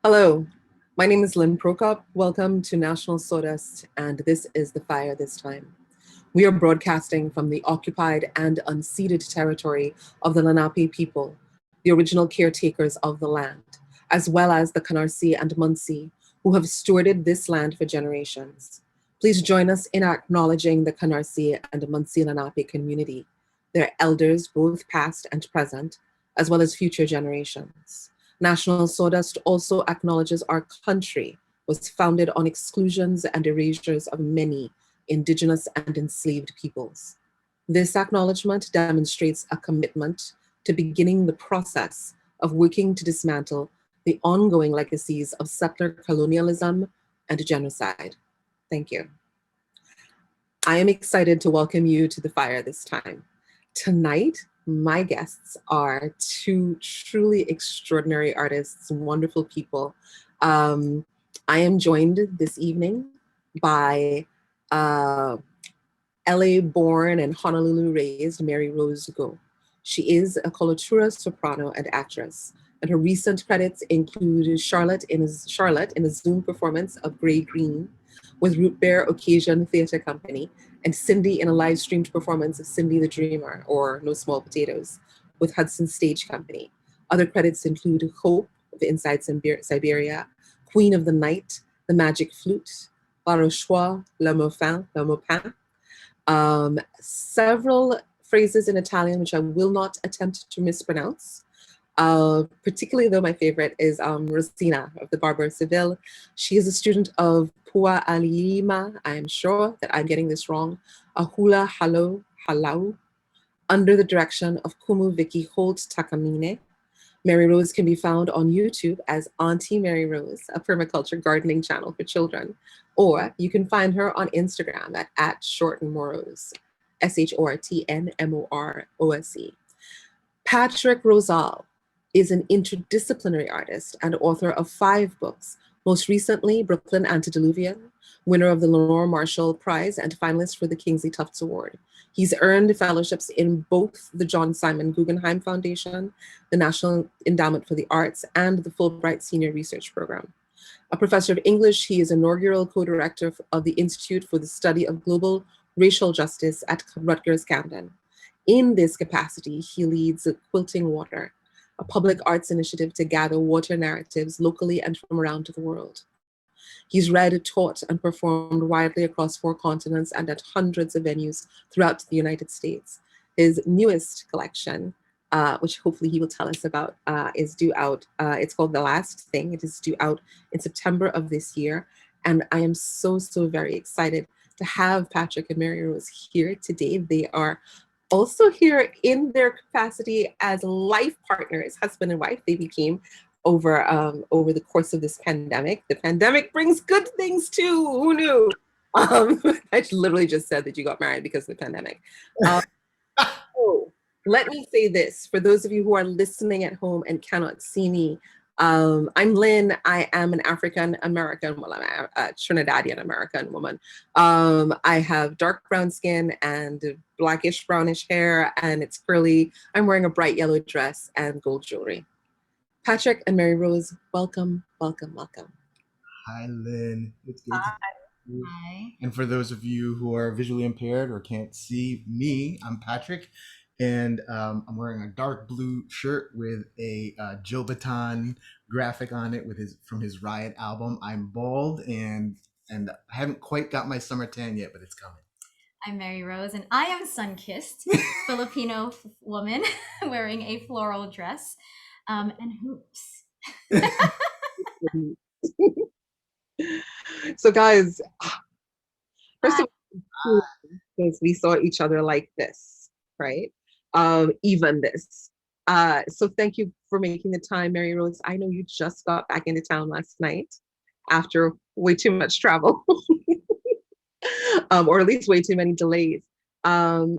Hello, my name is Lynne Procope. Welcome to National Sawdust, and this is The Fire This Time. We are broadcasting from the occupied and unceded territory of the Lenape people, the original caretakers of the land, as well as the Canarsie and Munsee, who have stewarded this land for generations. Please join us in acknowledging the Canarsie and Munsee Lenape community, their elders, both past and present, as well as future generations. National Sawdust also acknowledges our country was founded on exclusions and erasures of many Indigenous and enslaved peoples. This acknowledgement demonstrates a commitment to beginning the process of working to dismantle the ongoing legacies of settler colonialism and genocide. Thank you. I am excited to welcome you to The Fire This Time. Tonight, my guests are two truly extraordinary artists, wonderful people. I am joined this evening by LA born and Honolulu raised Mary Rose Go. She is a coloratura soprano and actress, and her recent credits include Charlotte in a Zoom performance of Grey Green with Root Bear Occasion Theatre Company, and Cindy in a live streamed performance of Cindy the Dreamer, or No Small Potatoes, with Hudson Stage Company. Other credits include Hope of Inside Siberia, Queen of the Night, The Magic Flute, La Rochois, Le Maupin, several phrases in Italian, which I will not attempt to mispronounce. Particularly though my favorite is Rosina of the Barber of Seville. She is a student of Pua Alima, I'm sure that I'm getting this wrong, Ahula Halau, under the direction of Kumu Vicky Holt Takamine. Mary Rose can be found on YouTube as Auntie Mary Rose, a permaculture gardening channel for children. Or you can find her on Instagram at @Shortenmorose, SHORTNMOROSE. Patrick Rosal is an interdisciplinary artist and author of 5 books, most recently Brooklyn Antediluvian, winner of the Lenore Marshall Prize and finalist for the Kingsley Tufts Award. He's earned fellowships in both the John Simon Guggenheim Foundation, the National Endowment for the Arts, and the Fulbright Senior Research Program. A professor of English, he is inaugural co-director of the Institute for the Study of Global Racial Justice at Rutgers Camden. In this capacity, he leads Quilting Water, a public arts initiative to gather water narratives locally and from around the world. He's read, taught, and performed widely across 4 continents and at hundreds of venues throughout the United States. His newest collection, which hopefully he will tell us about, is due out. It's called The Last Thing. It is due out in September of this year. And I am so very excited to have Patrick and Mary Rose here today. They are also here in their capacity as life partners, husband and wife. They became over the course of this pandemic. The pandemic brings good things too. Who knew? I literally just said that you got married because of the pandemic. So let me say this for those of you who are listening at home and cannot see me. I'm Lynn. I am an African American, well, I'm a Trinidadian American woman. I have dark brown skin and blackish brownish hair, and it's curly. I'm wearing a bright yellow dress and gold jewelry. Patrick and Mary Rose, welcome. Hi, Lynn. It's great to see you. Hi. And for those of you who are visually impaired or can't see me, I'm Patrick, and I'm wearing a dark blue shirt with a Joe Baton graphic on it from his Riot album. I'm bald and I haven't quite got my summer tan yet, but it's coming. I'm Mary Rose, and I am sun-kissed Filipino woman wearing a floral dress and hoops. So guys, first of all, because we saw each other like this, right? Even this. So thank you for making the time, Mary Rose. I know you just got back into town last night after way too much travel, or at least way too many delays. I'm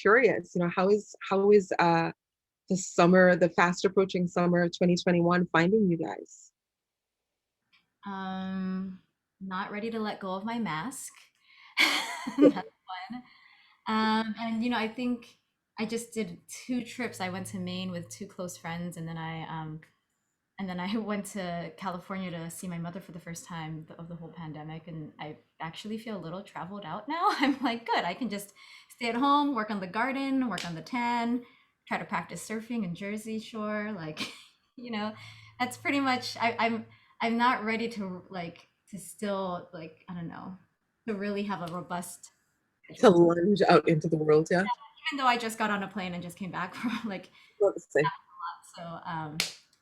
curious, how is the summer, the fast approaching summer of 2021 finding you guys? Not ready to let go of my mask. That's fun. And I think I just did 2 trips. I went to Maine with 2 close friends, and then then I went to California to see my mother for the first time of the whole pandemic, and I actually feel a little traveled out now. I'm like, good, I can just stay at home, work on the garden, work on the tan, try to practice surfing in Jersey Shore. Like, you know, that's pretty much. I'm not ready to like to still like I don't know to really have a robust To schedule. lunge out into the world, yeah. Even though I just got on a plane and just came back from like Not the same. so,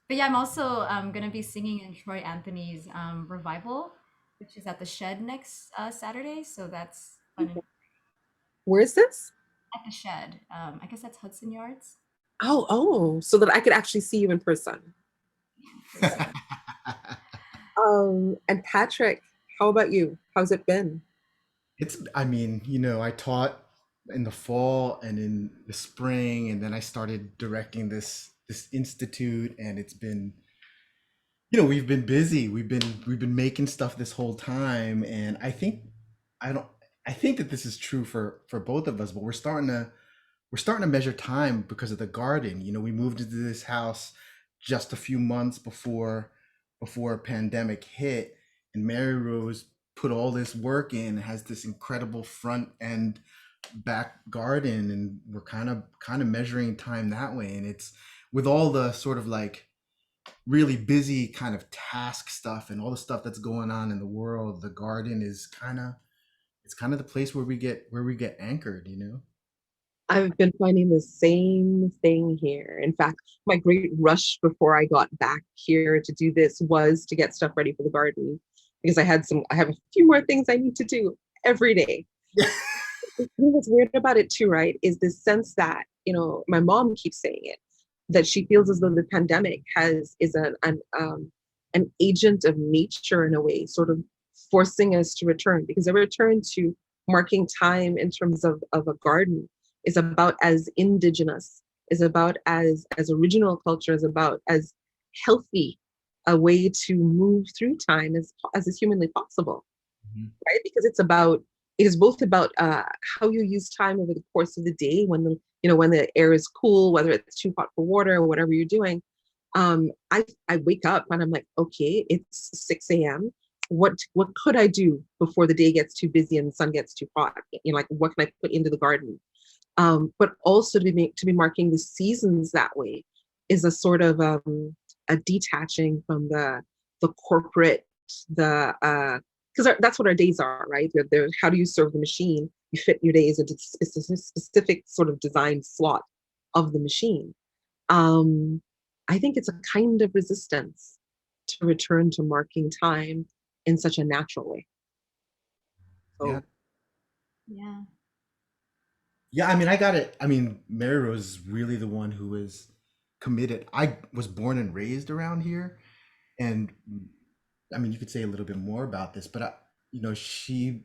but yeah, I'm also going to be singing in Troy Anthony's revival, which is at the Shed next Saturday. So that's fun. Where is this? At the Shed. I guess that's Hudson Yards. Oh, so that I could actually see you in person. And Patrick, how about you? How's it been? I mean, I taught in the fall and in the spring, and then I started directing this institute, and it's been, we've been busy. We've been making stuff this whole time, and I don't I think that this is true for both of us, but we're starting to measure time because of the garden. We moved into this house just a few months before a pandemic hit, and Mary Rose put all this work in, has this incredible front and back garden, and we're kind of measuring time that way. And it's with all the sort of like really busy kind of task stuff and all the stuff that's going on in the world, the garden is kind of the place where we get anchored. I've been finding the same thing here. In fact, my great rush before I got back here to do this was to get stuff ready for the garden because I have a few more things I need to do every day. What's weird about it too, right, is this sense that, my mom keeps saying it, that she feels as though the pandemic is an agent of nature in a way, sort of forcing us to return, because a return to marking time in terms of a garden is about as indigenous, is about as original culture, is about as healthy a way to move through time as is humanly possible, Mhm. right? Because it is both about how you use time over the course of the day when the air is cool, whether it's too hot for water or whatever you're doing. I wake up and I'm like, okay, it's 6 a.m. What could I do before the day gets too busy and the sun gets too hot? Like what can I put into the garden? But also to be marking the seasons that way is a sort of a detaching from the corporate, the because that's what our days are, right? How do you serve the machine? You fit your days into specific sort of design slot of the machine. um, I think it's a kind of resistance to return to marking time in such a natural way. Yeah. So Yeah. Yeah, I mean, I got it. I mean, Mary Rose is really the one who is committed. I was born and raised around here, and I mean, you could say a little bit more about this, but she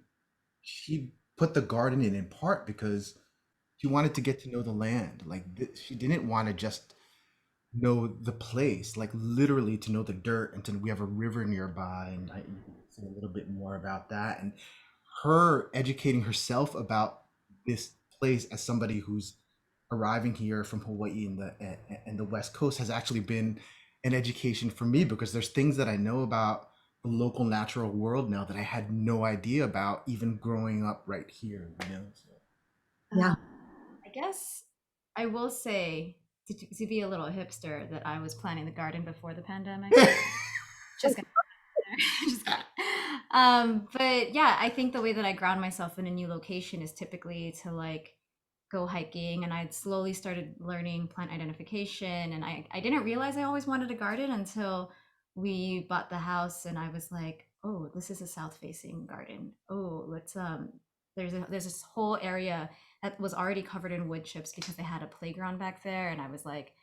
put the garden in part because she wanted to get to know the land. Like she didn't want to just know the place, like literally to know the dirt. And we have a river nearby, and I can say a little bit more about that. And her educating herself about this place as somebody who's arriving here from Hawaii and the West Coast has actually been an education for me, because there's things that I know about the local natural world now that I had no idea about even growing up right here. So. yeah. I guess I will say to be a little hipster that I was planning the garden before the pandemic. Just gonna just kidding. But yeah, I think the way that I ground myself in a new location is typically to like go hiking, and I'd slowly started learning plant identification, and I didn't realize I always wanted a garden until we bought the house, and I was like, oh, this is a south facing garden. Oh, let's there's this whole area that was already covered in wood chips because they had a playground back there, and I was like,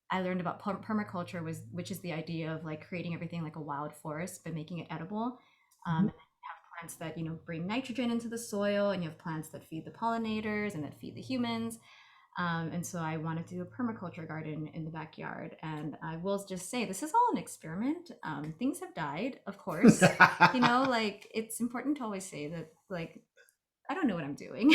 I learned about permaculture, which is the idea of like creating everything like a wild forest but making it edible. Mhm. And then you have plants that bring nitrogen into the soil, and you have plants that feed the pollinators and that feed the humans. And so I wanted to do a permaculture garden in the backyard. And I will just say this is all an experiment. Things have died, of course. Like it's important to always say that like I don't know what I'm doing.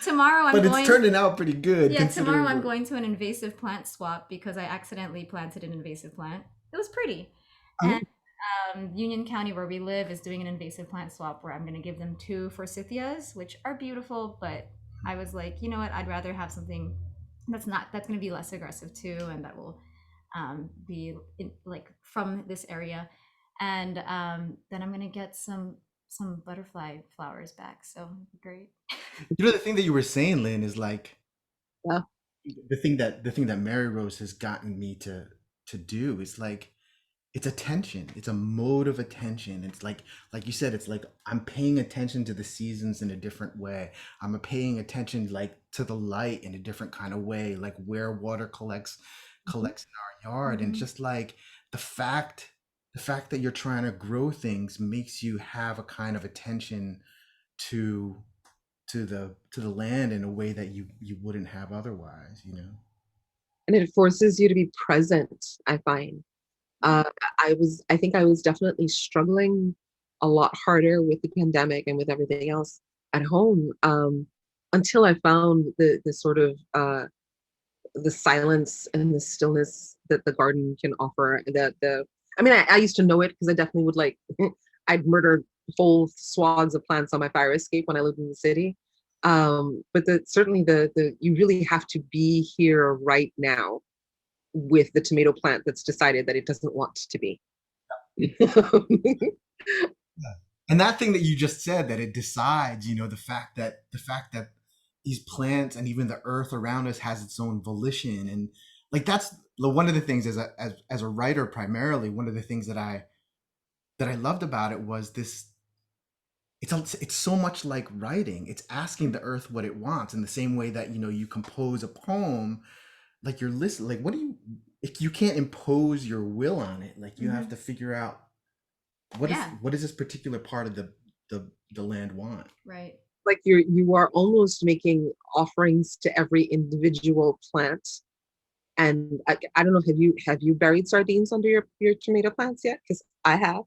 Tomorrow I'm But it's going. turning out pretty good. Yeah, tomorrow considering I'm the- going to an invasive plant swap because I accidentally planted an invasive plant. It was pretty. Oh, And Union County, where we live, is doing an invasive plant swap where I'm going to give them 2 forsythias, which are beautiful, but I was like, you know what? I'd rather have something that's going to be less aggressive too, and that will be like from this area. And then I'm going to get some butterfly flowers back. So great. you know, the thing that you were saying, Lynn, is like Yeah. the thing that Mary Rose has gotten me to do is like it's attention. It's a mode of attention. It's like you said, it's like I'm paying attention to the seasons in a different way. I'm paying attention like to the light in a different kind of way, like where water collects in our yard. And Mhm. just like the fact the fact that you're trying to grow things makes you have a kind of attention to to the land in a way that you wouldn't have otherwise, you know. And it forces you to be present, I find. Uh, I think I was definitely struggling a lot harder with the pandemic and with everything else at home, until I found the sort of the silence and the stillness that the garden can offer. I mean, I used to know it because I definitely would like, I'd murder whole swaths of plants on my fire escape when I lived in the city. But certainly the you really have to be here right now with the tomato plant that's decided that it doesn't want to be. Yeah. And that thing that you just said, that it decides, you know, the fact that these plants and even the earth around us has its own volition. And like that's one of the things as a writer primarily, one of the things that I loved about it was this. It's so much like writing. It's asking the earth what it wants in the same way that, you know, you compose a poem, like you're listening, like what do you, if you can't impose your will on it, like you have Mhm. to figure out Yeah, what does this particular part of the land want. right. Like you are almost making offerings to every individual plant. And I don't know, have you buried sardines under your tomato plants yet? Because I have.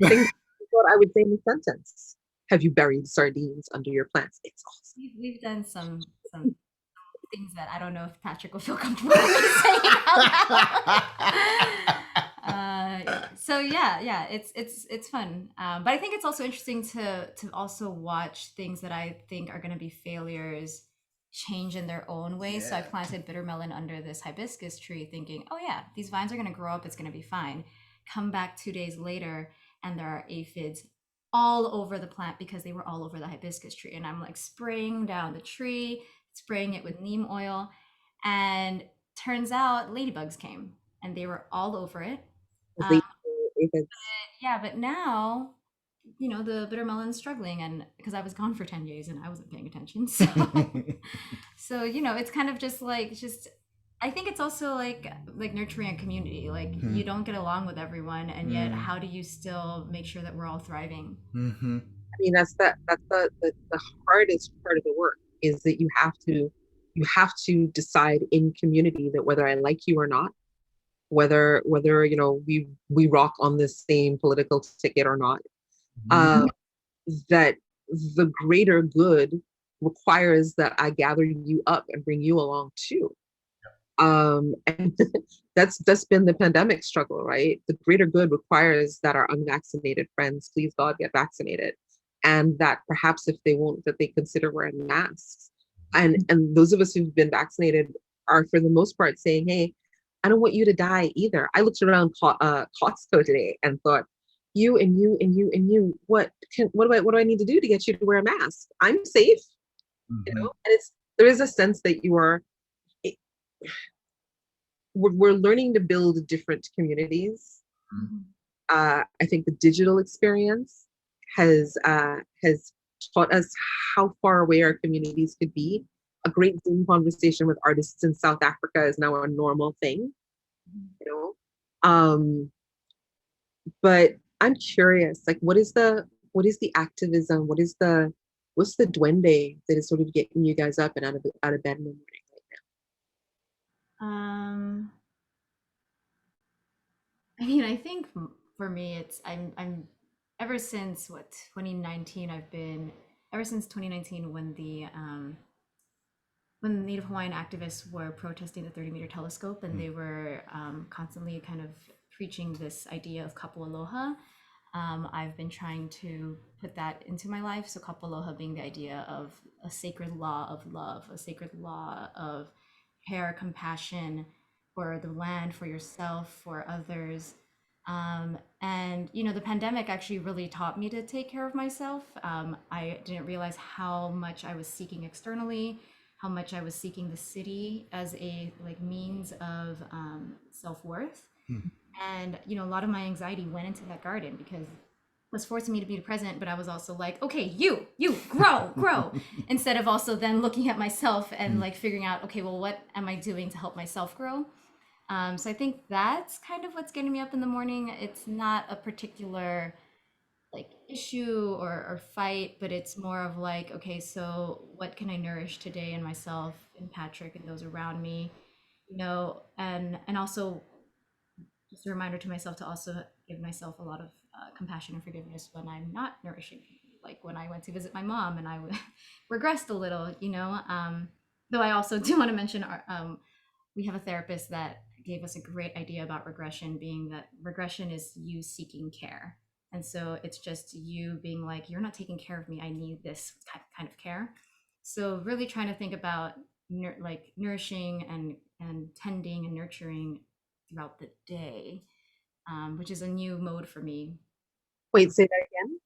Think what I would say in a sentence. Have you buried sardines under your plants? It's awesome. We've done some things that I don't know if Patrick will feel comfortable with me saying out loud. So yeah, it's fun. But I think it's also interesting to also watch things that I think are going to be failures change in their own way. So I Yeah. planted bitter melon under this hibiscus tree, thinking, oh yeah, these vines are going to grow up. It's going to be fine. Come back 2 days later, and there are aphids all over the plant because they were all over the hibiscus tree. And I'm like spraying down the tree, spraying it with neem oil, and turns out ladybugs came and they were all over it. They, Um, if it's yeah, but now, the bitter melon's struggling, and because I was gone for 10 days and I wasn't paying attention. So it's kind of just I think it's also like nurturing a community. Like you don't get along with everyone, and yet how do you still make sure that we're all thriving? Mm-hmm. I mean, that's the hardest part of the work is that you have to decide in community that whether I like you or not, whether we rock on the same political ticket or not, uh, that the greater good requires that I gather you up and bring you along too. And that's been the pandemic struggle, right? The greater good requires that our unvaccinated friends, please God, get vaccinated, and that perhaps if they won't, that they consider wearing masks. And those of us who've been vaccinated are, for the most part, saying, "Hey, I don't want you to die either." I looked around Costco today and thought, "You and you and you and you, what do I need to do to get you to wear a mask? I'm safe, you Mm-hmm. know." And there is a sense that you are we're learning to build different communities. Mhm. I think the digital experience has taught us how far away our communities could be. A great Zoom conversation with artists in South Africa is now a normal thing, you know. But I'm curious, like, what is the activism? What's the duende that is sort of getting you guys up and out of bed in the morning right Um, I mean, I think for me, it's I'm ever since what 2019, I've been ever since 2019, when Native Hawaiian activists were protesting the 30-meter telescope, and they were constantly kind of preaching this idea of kapu aloha, I've been trying to put that into my life. So kapu aloha being the idea of a sacred law of love, a sacred law of care, compassion for the land, for yourself, for others. And the pandemic actually really taught me to take care of myself. I didn't realize how much I was seeking externally, how much I was seeking the city as a means of self-worth. And a lot of my anxiety went into that garden because it was forcing me to be present, but I was also like, okay, you grow, instead of also then looking at myself and figuring out, okay, well, what am I doing to help myself grow? So I think that's kind of what's getting me up in the morning. It's not a particular issue or fight, but it's more of okay, so what can I nourish today in myself, in Patrick, and those around me, and also just a reminder to myself to also give myself a lot of compassion and forgiveness when I'm not nourishing people. Like when I went to visit my mom and I regressed a little, though I also do want to mention we have a therapist that gave us a great idea about regression, being that regression is you seeking care. And so it's just you being like, you're not taking care of me. I need this kind of care. So really trying to think about nourishing and tending and nurturing throughout the day, which is a new mode for me. Wait, say that again.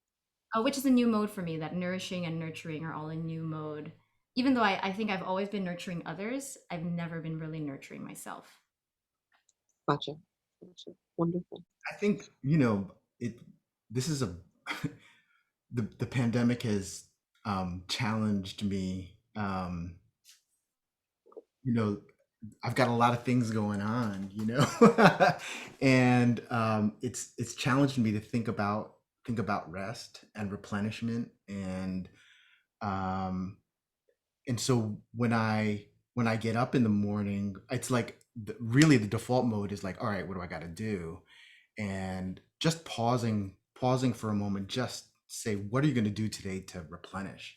Which is a new mode for me, that nourishing and nurturing are all a new mode. Even though I think I've always been nurturing others, I've never been really nurturing myself. Gotcha. Wonderful. I think this is a the pandemic has challenged me. I've got a lot of things going on, and it's challenged me to think about rest and replenishment, um, and so when I get up in the morning, it's like really the default mode is like, all right, what do I got to do? And just pausing for a moment, just say, what are you going to do today to replenish?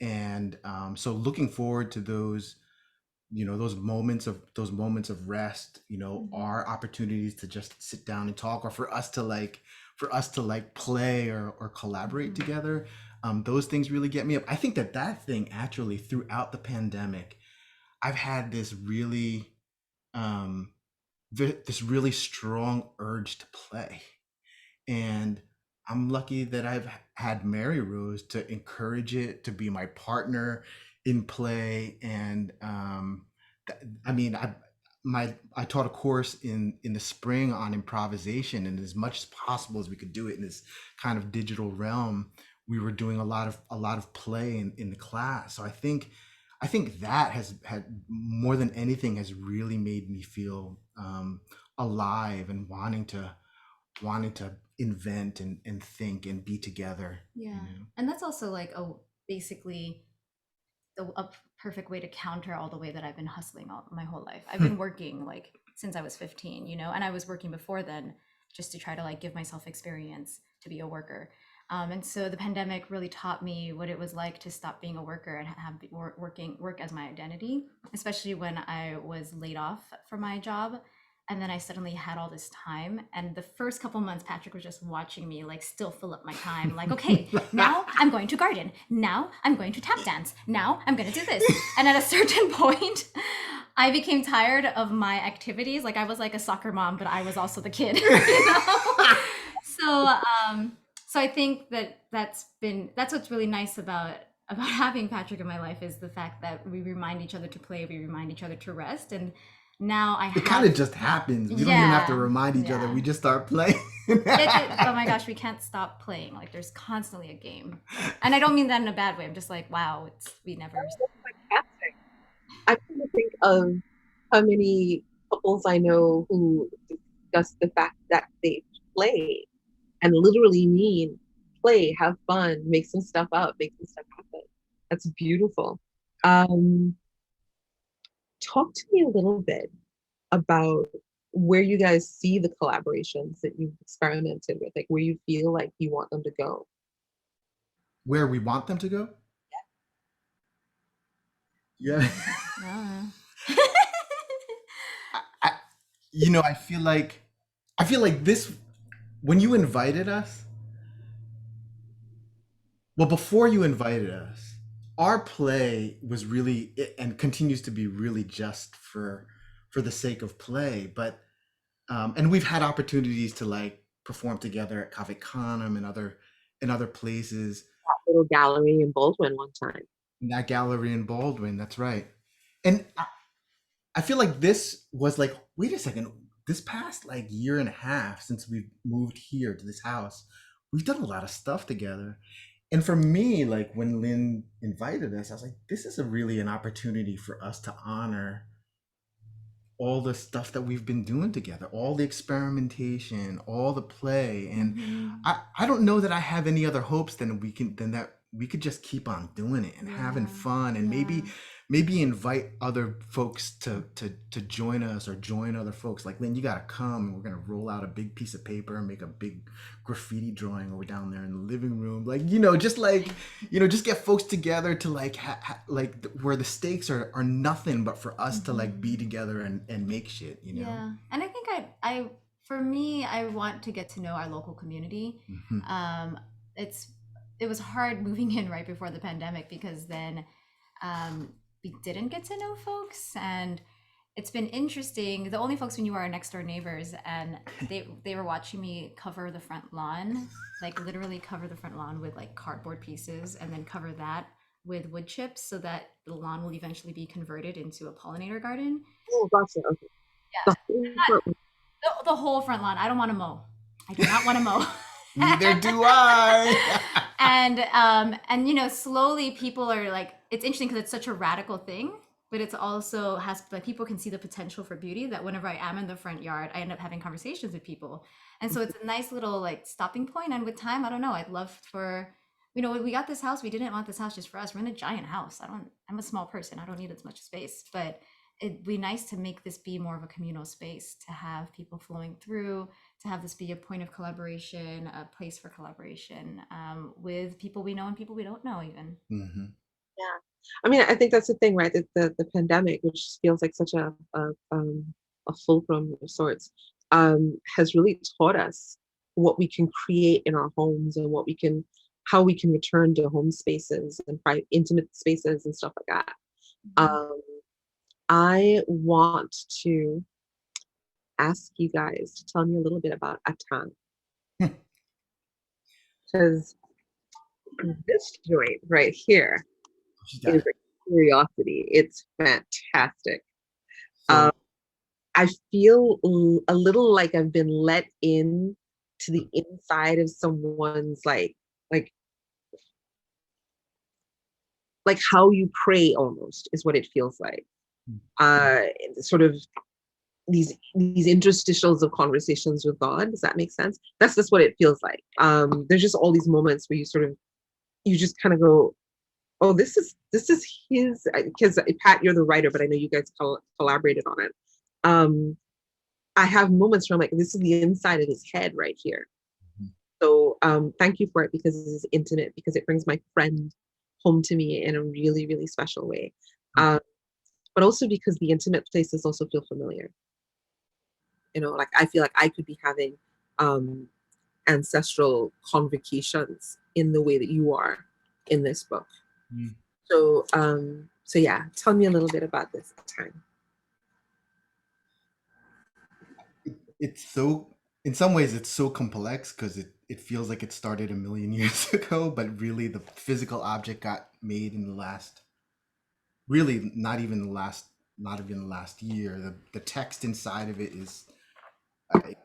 And so looking forward to those those moments of rest, are opportunities to just sit down and talk, or for us to play or collaborate together. Those things really get me up. I think that thing actually throughout the pandemic, I've had this really strong urge to play, and I'm lucky that I've had Mary Rose to encourage it, to be my partner in play. And I mean, I taught a course in the spring on improvisation, and as much as possible as we could do it in this kind of digital realm, we were doing a lot of play in the class. So I think that has had, more than anything, has really made me feel alive and wanting to invent and think and be together. Yeah. And that's also basically a perfect way to counter all the way that I've been hustling all my whole life. I've been working since I was 15, and I was working before then just to try to give myself experience to be a worker. And so the pandemic really taught me what it was like to stop being a worker and have work as my identity, especially when I was laid off from my job. And then I suddenly had all this time. And the first couple months, Patrick was just watching me still fill up my time. Okay, now I'm going to garden. Now I'm going to tap dance. Now I'm going to do this. And at a certain point, I became tired of my activities. I was like a soccer mom, but I was also the kid. So I think that's what's really nice about having Patrick in my life, is the fact that we remind each other to play, we remind each other to rest. And now it kind of just happens. We don't even have to remind each other. We just start playing. Oh my gosh, we can't stop playing. There's constantly a game. And I don't mean that in a bad way. I'm just like, wow, we never. Fantastic. I'm trying to think of how many couples I know who discuss the fact that they play, and literally mean play, have fun, make some stuff up, make some stuff happen. That's beautiful. Talk to me a little bit about where you guys see the collaborations that you've experimented with, where you feel like you want them to go. Where we want them to go? Yeah. Ah. I, you know, I feel like this when you invited us, well, before you invited us, our play was really and continues to be really just for the sake of play. But and we've had opportunities to like perform together at Cave Canem and other places. Little gallery in Baldwin one time. In that gallery in Baldwin, that's right. And I feel like this was like, wait a second, this past like year and a half since we've moved here to this house, we've done a lot of stuff together. And for me, like when Lynn invited us, I was like, this is a really an opportunity for us to honor all the stuff that we've been doing together, all the experimentation, all the play. And Mhm. I don't know that I have any other hopes than that we could just keep on doing it and having Yeah. fun and Yeah. maybe invite other folks to join us or join other folks. Like Lynn, you gotta come and we're gonna roll out a big piece of paper and make a big graffiti drawing over down there in the living room. Like, just like, just get folks together to like like where the stakes are nothing but for us to like be Mhm. together and make shit. Yeah. And I think for me, I want to get to know our local community. Mhm. Um, it's it was hard moving in right before the pandemic because then we didn't get to know folks, and it's been interesting. The only folks we knew were our next door neighbors, and they were watching me cover the front lawn, like literally cover the front lawn with like cardboard pieces, and then cover that with wood chips so that the lawn will eventually be converted into a pollinator garden. Oh, gotcha. Okay. Yeah, The whole front. the whole front lawn. I don't want to mow. I do not want to mow. Neither do I. And slowly people are like, it's interesting because it's such a radical thing, but it's also has like people can see the potential for beauty, that whenever I am in the front yard I end up having conversations with people, and so it's a nice little like stopping point. And with time, I don't know, I'd love for, when we got this house, we didn't want this house just for us. We're in a giant house. I'm a small person, I don't need as much space, but it'd be nice to make this be more of a communal space, to have people flowing through, to have this be a point of collaboration, a place for collaboration, with people we know and people we don't know even. Hmm. Yeah. I mean, I think that's the thing, right? That the pandemic, which feels like such a fulcrum of sorts, has really taught us what we can create in our homes and how we can return to home spaces and private, intimate spaces and stuff like that. Mhm. Um, I want to ask you guys to tell me a little bit about Atan, because this joint right here She's got is it. a curiosity. It's fantastic. Um, So I feel a little like I've been let in to the inside of someone's like like how you pray almost is what it feels like. Uh, Sort of these interstitials of conversations with God. Does that make sense? That's just what it feels like. There's just all these moments where you just kind of go, oh, this is his, because Pat, you're the writer, but I know you guys collaborated on it. I have moments where I'm like, this is the inside of his head right here. So thank you for it, because it is intimate, because it brings my friend home to me in a really, really special way. But also because the intimate places also feel familiar. Like I feel like I could be having um, ancestral convocations in the way that you are in this book. mm, So yeah, tell me a little bit about this time. it's so in some ways it's so complex because it feels like it started a million years ago, but really the physical object got made in the last really not even the last year. The text inside of it is back,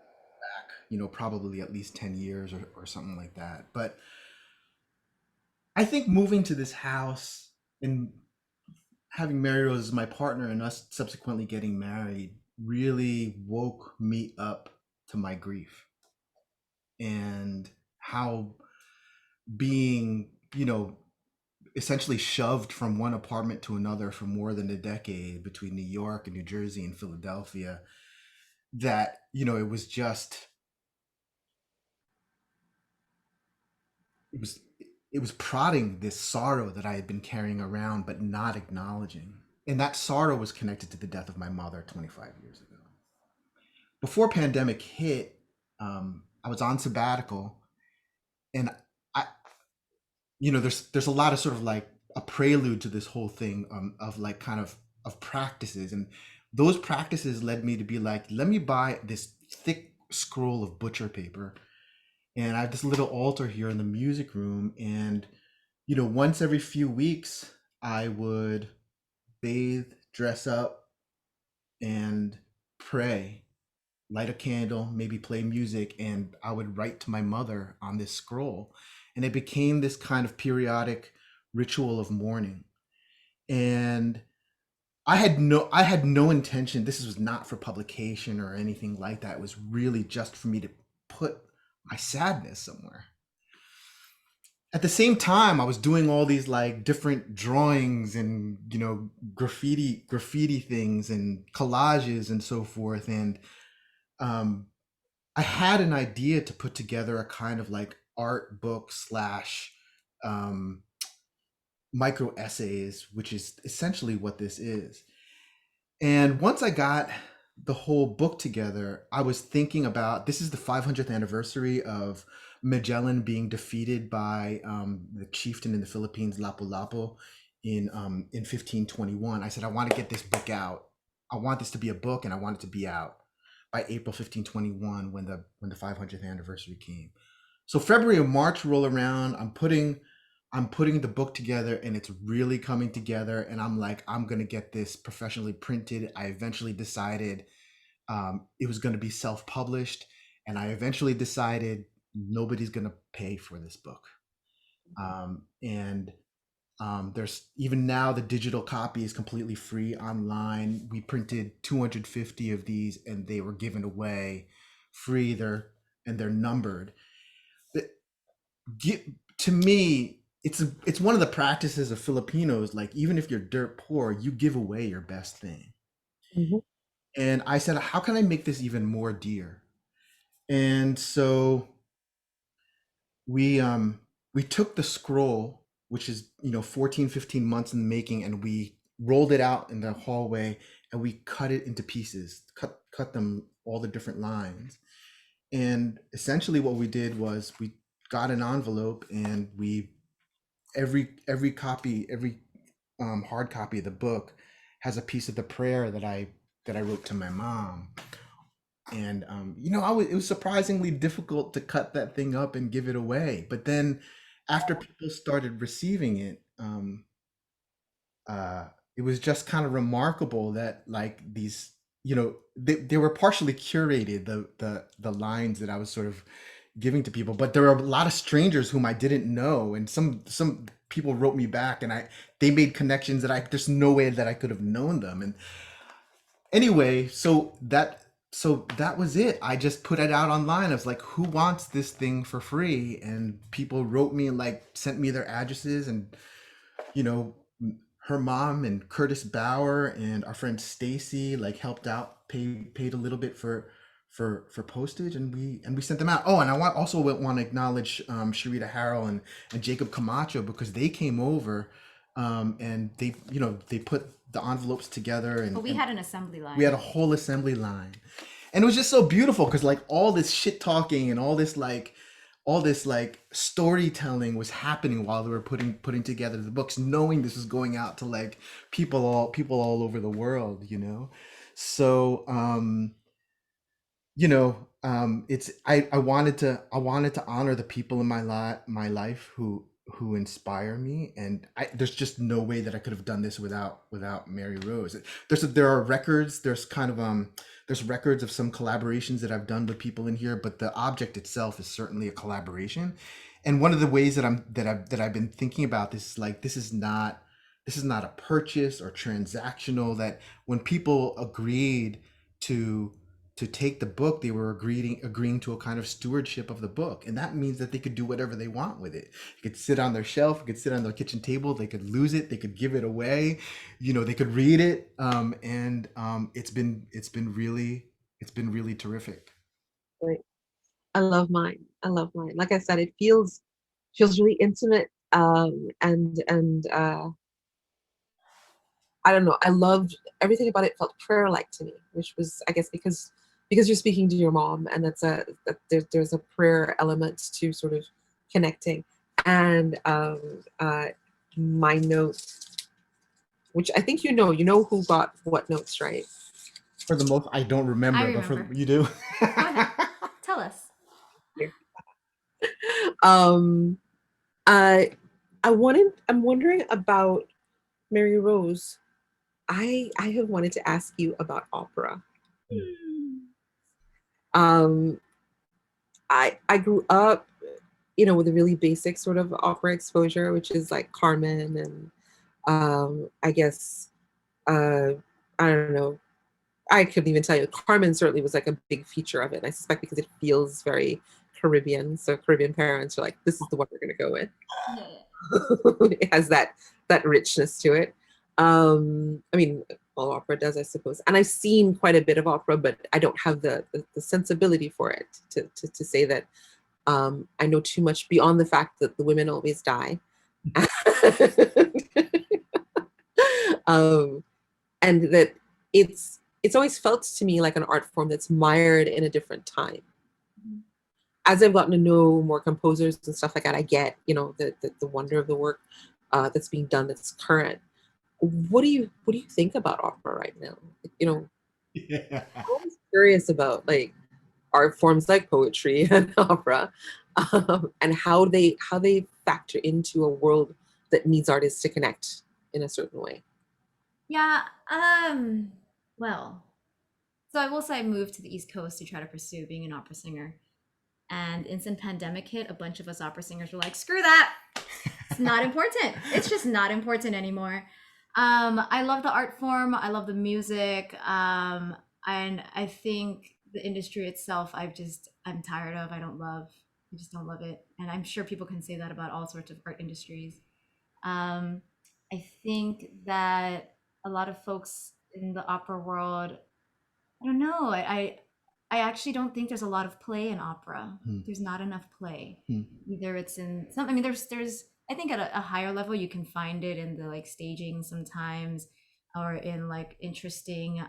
probably at least 10 years or something like that. But I think moving to this house and having Mary Rose as my partner and us subsequently getting married really woke me up to my grief and how being, essentially shoved from one apartment to another for more than a decade between New York and New Jersey and Philadelphia, that, it was just, it was prodding this sorrow that I had been carrying around but not acknowledging. and that sorrow was connected to the death of my mother 25 years ago. Before pandemic hit, I was on sabbatical, and I, there's a lot of sort of like a prelude to this whole thing, of like kind of practices, and those practices led me to be like, let me buy this thick scroll of butcher paper, and I have this little altar here in the music room, and once every few weeks I would bathe, dress up, and pray, light a candle, maybe play music, and I would write to my mother on this scroll. And it became this kind of periodic ritual of mourning. And I had no intention. This was not for publication or anything like that. It was really just for me to put my sadness somewhere. At the same time, I was doing all these like different drawings and graffiti things and collages and so forth. And um, I had an idea to put together a kind of like art book slash um, micro essays, which is essentially what this is. And once I got the whole book together, I was thinking about, this is the 500th anniversary of Magellan being defeated by the chieftain in the Philippines, Lapu-Lapu, in 1521. I said, I want to get this book out. I want this to be a book, and I want it to be out by April 1521, when the 500th anniversary came. So February and March roll around. I'm putting the book together, and it's really coming together, and I'm like, I'm gonna get this professionally printed. I eventually decided it was gonna be self-published, and I eventually decided nobody's gonna pay for this book. And there's, even now, the digital copy is completely free online. We printed 250 of these, and they were given away free. They're numbered. But to me, it's one of the practices of Filipinos. Like, even if you're dirt poor, you give away your best thing. Mhm. And I said, how can I make this even more dear? And so we took the scroll, which is 14, 15 months in the making, and we rolled it out in the hallway, and we cut it into pieces, cut them all the different lines. And essentially what we did was we got an envelope, and we every copy, every hard copy of the book has a piece of the prayer that I wrote to my mom. And it was surprisingly difficult to cut that thing up and give it away. But then, after people started receiving it, it was just kind of remarkable that, like, these, they were partially curated, the lines that I was sort of giving to people, but there were a lot of strangers whom I didn't know, and some people wrote me back, and they made connections that there's no way that I could have known them. And anyway, so that was it. I just put it out online. I was like, who wants this thing for free? And people wrote me and like sent me their addresses, and you know, her mom and Curtis Bauer and our friend Stacy like helped out, paid a little bit for postage, and we sent them out. Oh, and I also want to acknowledge Sharita Harrell and Jacob Camacho, because they came over, and they put the envelopes together, But we and had an assembly line. we had a whole assembly line. And it was just so beautiful, because like all this shit talking and all this storytelling was happening while they were putting together the books, knowing this was going out to like people all over the world. So it's I wanted to honor the people in my life who inspire me, and there's just no way that I could have done this without Mary Rose. There are records. There's records of some collaborations that I've done with people in here, but the object itself is certainly a collaboration. And one of the ways that I've been thinking about this is like, this is not a purchase or transactional. That when people agreed to take the book, they were agreeing to a kind of stewardship of the book, and that means that they could do whatever they want with it. It could sit on their shelf, it could sit on their kitchen table, they could lose it, they could give it away, they could read it, and it's been really terrific. Right. I love mine. I love mine. Like I said, it feels really intimate, and I don't know. I loved everything about it. Felt prayer-like to me, which was, I guess, because you're speaking to your mom, and there's a prayer element to sort of connecting. And my note, which I think you know who got what notes, right? For the most, I don't remember. I But remember. for you do. Go ahead. Tell us. um, I'm wondering about Mary Rose. I have wanted to ask you about opera. Um, I grew up, with a really basic sort of opera exposure, which is like Carmen and I guess I don't know. I couldn't even tell you. Carmen certainly was like a big feature of it. I suspect because it feels very Caribbean. So Caribbean parents are like, this is the one we're going to go with. It has that richness to it. I mean, all opera does, I suppose. And I've seen quite a bit of opera, but I don't have the sensibility for it to say that I know too much beyond the fact that the women always die. And that it's always felt to me like an art form that's mired in a different time. As I've gotten to know more composers and stuff like that, I get, the wonder of the work that's being done that's current. What do you think about opera right now? Yeah. I'm always curious about like art forms like poetry and opera, and how they factor into a world that needs artists to connect in a certain way. Yeah. Well, so I will say I moved to the East Coast to try to pursue being an opera singer. And instant pandemic hit, a bunch of us opera singers were like, screw that. It's not important. It's just not important anymore. I love the art form. I love the music. And I think the industry itself, I'm tired of. I just don't love it. And I'm sure people can say that about all sorts of art industries. Um, I think that a lot of folks in the opera world, I don't know. I actually don't think there's a lot of play in opera. There's not enough play. Either it's in some. I mean, there's. I think at a higher level you can find it in the like staging sometimes, or in like interesting.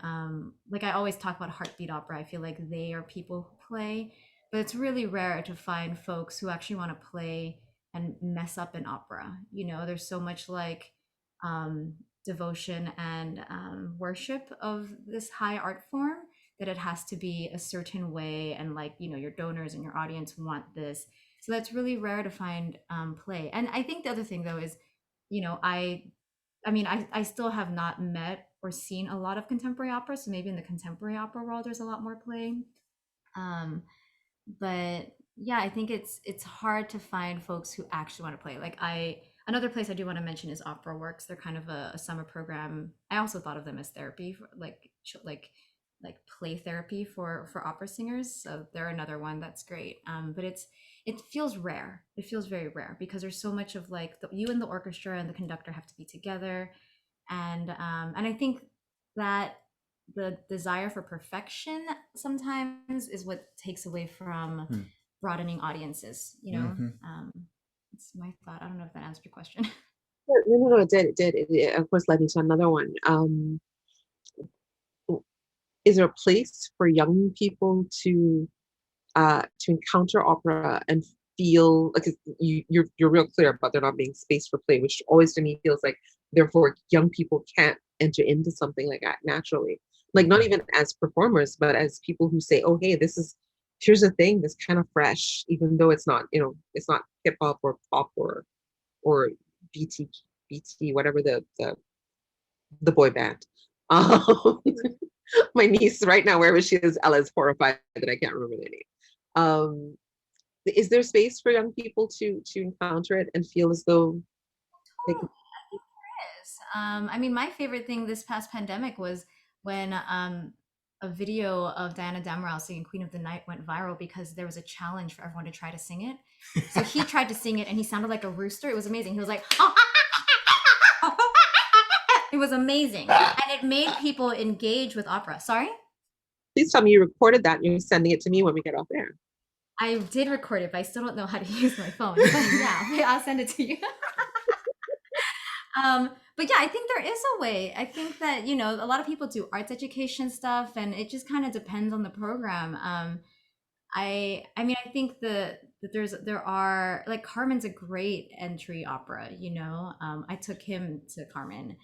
Like I always talk about heartbeat opera. I feel like they are people who play, but it's really rare to find folks who actually want to play and mess up an opera. There's so much like um, devotion and worship of this high art form that it has to be a certain way, and like your donors and your audience want this, so that's really rare to find play. And I think the other thing though is I still have not met or seen a lot of contemporary opera, so maybe in the contemporary opera world there's a lot more play. um but yeah, I think it's hard to find folks who actually want to play. Like another place I do want to mention is Opera Works. They're kind of a summer program. I also thought of them as therapy for like play therapy for opera singers. So they're another one that's great. But it feels rare. It feels very rare because there's so much of like you and the orchestra and the conductor have to be together, and I think that the desire for perfection sometimes is what takes away from broadening audiences. It's my thought. I don't know if that answered your question. No, it did. It did. It, of course, led me to another one. Is there a place for young people to encounter opera and feel like you're real clear about there not being space for play, which always to me feels like therefore young people can't enter into something like that naturally, like not even as performers but as people who say, oh hey, here's a thing that's kind of fresh, even though it's not it's not hip hop or pop or bt whatever the boy band. um, my niece right now, wherever she is, Ella, is horrified that I can't remember their name. Is there space for young people to encounter it and feel as though they can? I mean, my favorite thing this past pandemic was when a video of Diana Damrau singing Queen of the Night went viral because there was a challenge for everyone to try to sing it. So he tried to sing it and he sounded like a rooster. It was amazing. He was like, it was amazing. And it made people engage with opera. Sorry? Please tell me you recorded that and you're sending it to me when we get off air. I did record it, but I still don't know how to use my phone. But yeah, I'll send it to you. But yeah, I think there is a way. I think that, you know, a lot of people do arts education stuff, and it just kind of depends on the program. I mean, I think that there are, like, Carmen's a great entry opera, you know. I took him to Carmen,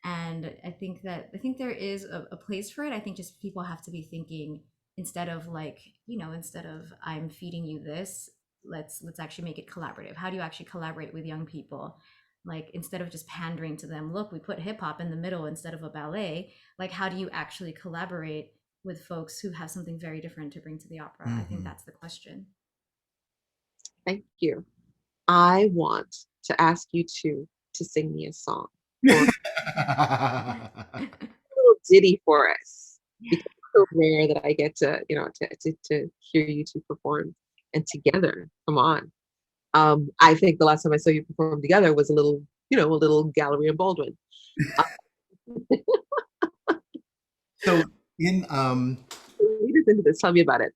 and I think there is a place for it. I think just people have to be thinking, instead of, like, you know, instead of I'm feeding you this, let's actually make it collaborative. How do you actually collaborate with young people? Like, instead of just pandering to them, look, we put hip hop in the middle instead of a ballet. Like, how do you actually collaborate with folks who have something very different to bring to the opera? I think that's the question. Thank you. I want to ask you two to sing me a song, or a little ditty for us, because it's so rare that I get to, you know, to hear you two perform and together. Come on. I think the last time I saw you perform together was a little, you know, a little gallery in Baldwin. So in Lead us into this. Tell me about it.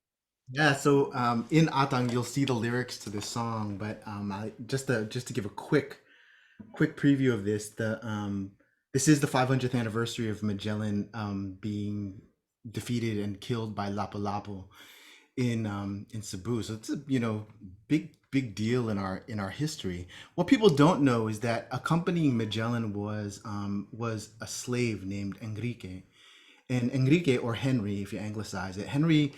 yeah, so in Atang you'll see the lyrics to this song, but just to give a quick preview of this, this is the 500th anniversary of Magellan being defeated and killed by Lapu-Lapu in Cebu. So it's a, you know, big deal in our history. What people don't know is that accompanying Magellan was a slave named Enrique. And Enrique, or Henry, if you anglicize it, Henry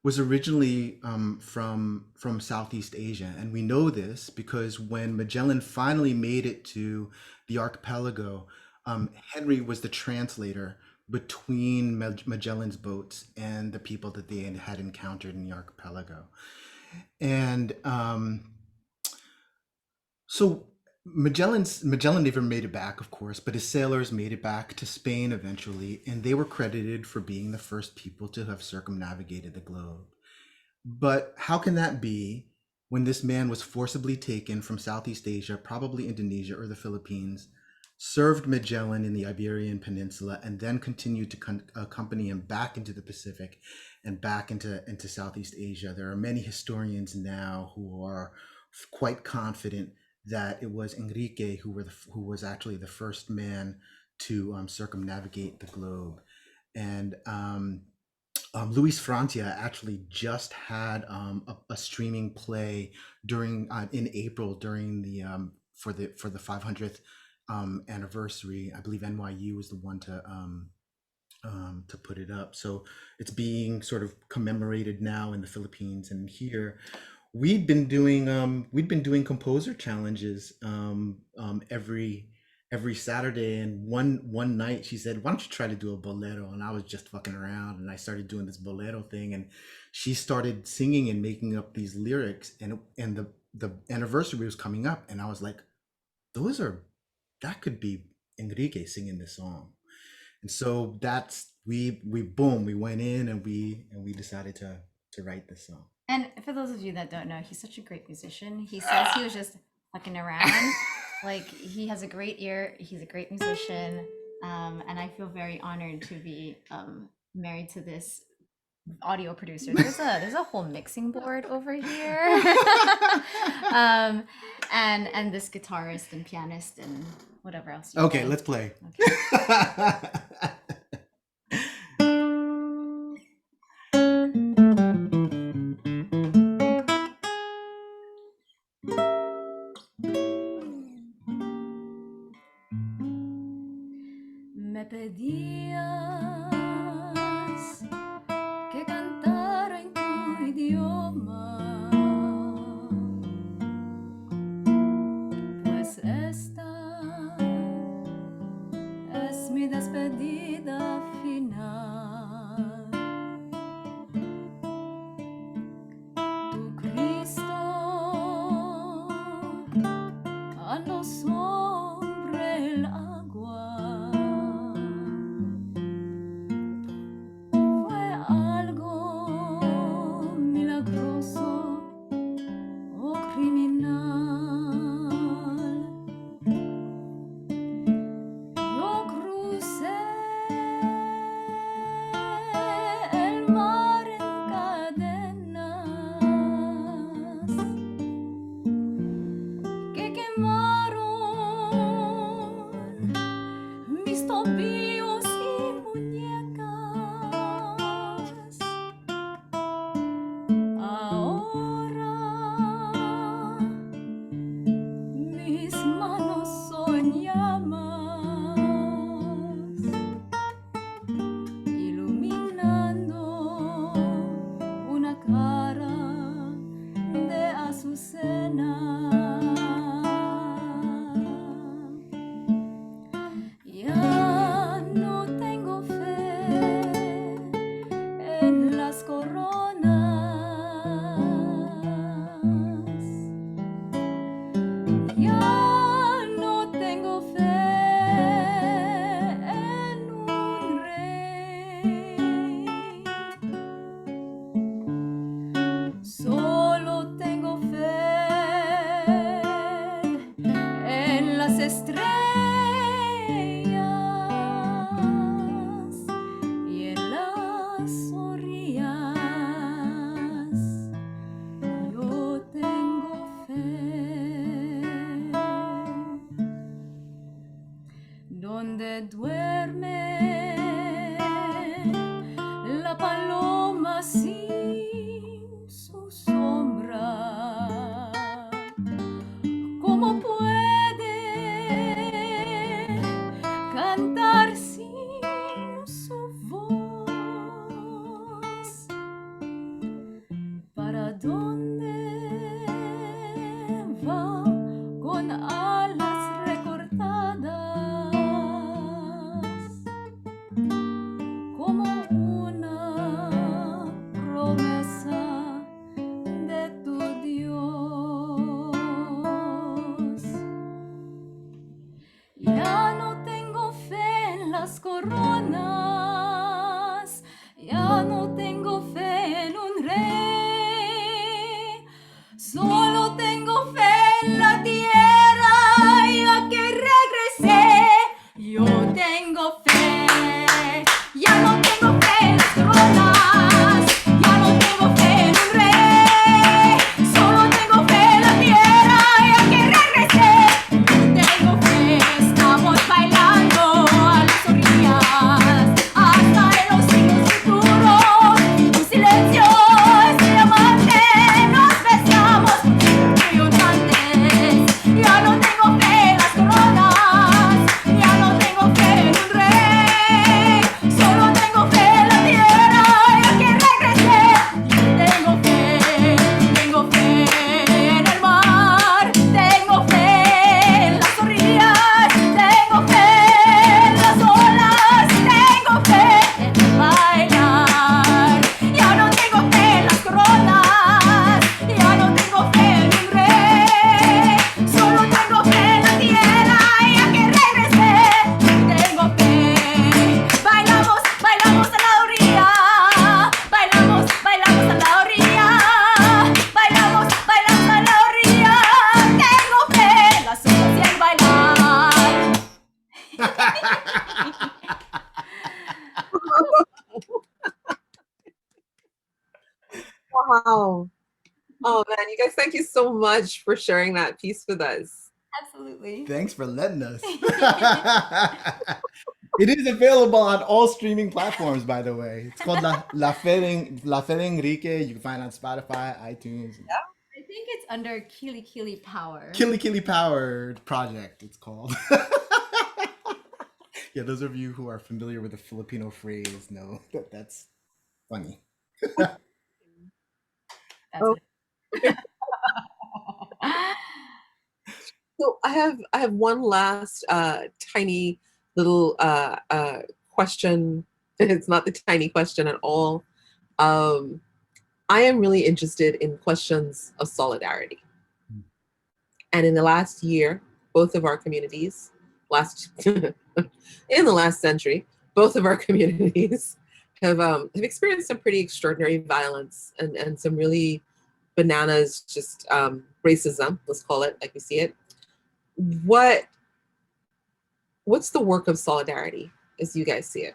was originally from Southeast Asia, and we know this because when Magellan finally made it to the archipelago, Henry was the translator between Magellan's boats and the people that they had encountered in the archipelago. And so Magellan never made it back, of course, but his sailors made it back to Spain eventually, and they were credited for being the first people to have circumnavigated the globe. But how can that be when this man was forcibly taken from Southeast Asia, probably Indonesia or the Philippines, served Magellan in the Iberian Peninsula, and then continued to accompany him back into the Pacific and back into Southeast Asia? There are many historians now who are quite confident that it was Enrique who was actually the first man to circumnavigate the globe. And Luis Francia actually just had a streaming play during in April during the for the 500th anniversary. I believe NYU was the one to put it up. So it's being sort of commemorated now in the Philippines and here. We'd been doing composer challenges every Saturday, and one night she said, "Why don't you try to do a bolero?" And I was just fucking around, and I started doing this bolero thing, and she started singing and making up these lyrics, and the anniversary was coming up, and I was like, that could be Enrique singing this song. And so that's we went in and we decided to write this song. And for those of you that don't know, he's such a great musician. He says he was just fucking around. Like, he has a great ear. He's a great musician. And I feel very honored to be married to this audio producer. There's a whole mixing board over here. And this guitarist and pianist and whatever else. Okay, let's play. Okay. Me pedías que cantara en tu idioma, pues esta es mi despedida. duerme la paloma sin su sombra. ¿Cómo puede cantar sin su voz? ¿Para dónde va con alas recortadas? Como una promesa de tu Dios. Ya no tengo fe en las coronas, ya no tengo fe en un rey, solo tengo fe en la tierra, ya que regresé. Yo tengo fe, ya no tengo fe en las coronas, ya no tengo fe en un rey, solo tengo fe en la tierra, ya que regresé. Tengo fe, estamos bailando a las orillas, hasta en los siglos futuros. Tu silencio es diamante, nos besamos triunfantes. Ya no tengo fe en las coronas, ya no tengo fe en un rey, solo tengo fe en la tierra, ya que regresé. Tengo fe en el mar, tengo fe en las orillas, tengo fe en las olas, tengo fe en bailar. Ya no tengo fe en las coronas, ya no tengo fe en un rey, solo tengo fe en la tierra, ya que regresé. Tengo fe, bailamos, bailamos a la orilla, bailamos, bailamos a la orilla, bailamos, bailamos a la orilla. Tengo fe, las olas y el bailar. Wow. Oh man, you guys, thank you so much for sharing that piece with us. Absolutely. Thanks for letting us. It is available on all streaming platforms, by the way. It's called La Fe Enrique. You can find it on Spotify, iTunes. I think it's under Kili Kili Power. Kili Powered Project, it's called. Yeah, those of you who are familiar with the Filipino phrase know that that's funny. That's Oh. it. So I have one last tiny little question. It's not the tiny question at all. I am really interested in questions of solidarity. And in the last year, both of our communities, in the last century, both of our communities have experienced some pretty extraordinary violence and some really bananas, just racism, let's call it like we see it. What's the work of solidarity as you guys see it?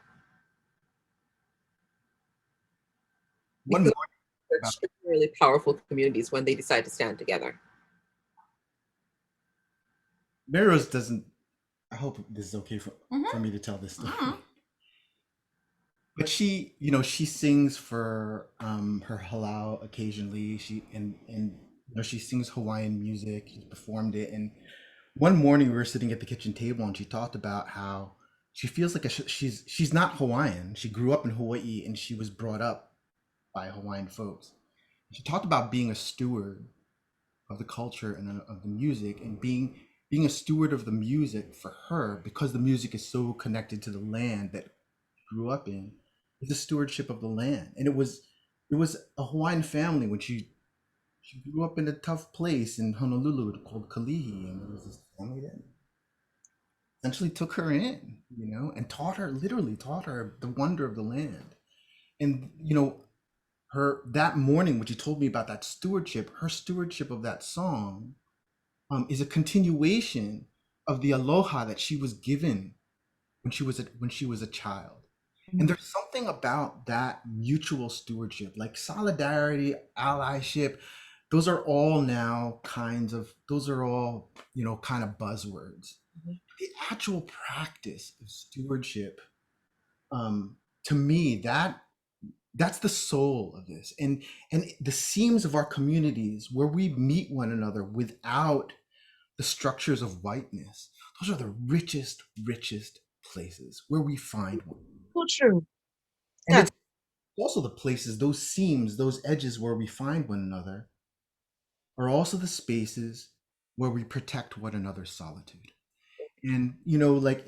One Because more. they're extraordinarily powerful communities when they decide to stand together. Mary Rose doesn't. I hope this is okay for me to tell this story. But she, she sings for her halau occasionally. She she sings Hawaiian music. She's performed it. And one morning we were sitting at the kitchen table, and she talked about how she feels like she's not Hawaiian. She grew up in Hawaii, and she was brought up by Hawaiian folks. She talked about being a steward of the culture and of the music, and being a steward of the music for her, because the music is so connected to the land that she grew up in, is the stewardship of the land. And it was a Hawaiian family when she grew up in a tough place in Honolulu called Kalihi, and there was this family that essentially took her in, and literally taught her the wonder of the land. And her that morning when she told me about that stewardship, her stewardship of that song is a continuation of the aloha that she was given when she was a child. And there's something about that mutual stewardship, like solidarity, allyship. Those are all kind of buzzwords. The actual practice of stewardship, to me, that's the soul of this, and the seams of our communities where we meet one another without the structures of whiteness. Those are the richest places where we find one. So true. And Yeah. it's also the places, those seams, those edges where we find one another are also the spaces where we protect one another's solitude. And like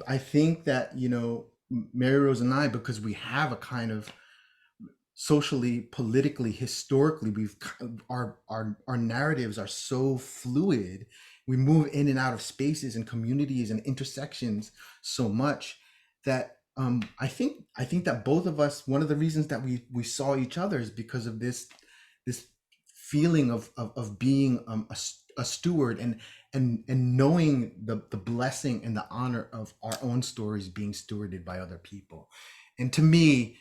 I think that Mary Rose and I, because we have a kind of socially, politically, historically, our narratives are so fluid. We move in and out of spaces and communities and intersections so much that I think that both of us, one of the reasons that we saw each other is because of this feeling of being a steward, and knowing the blessing and the honor of our own stories being stewarded by other people. And to me,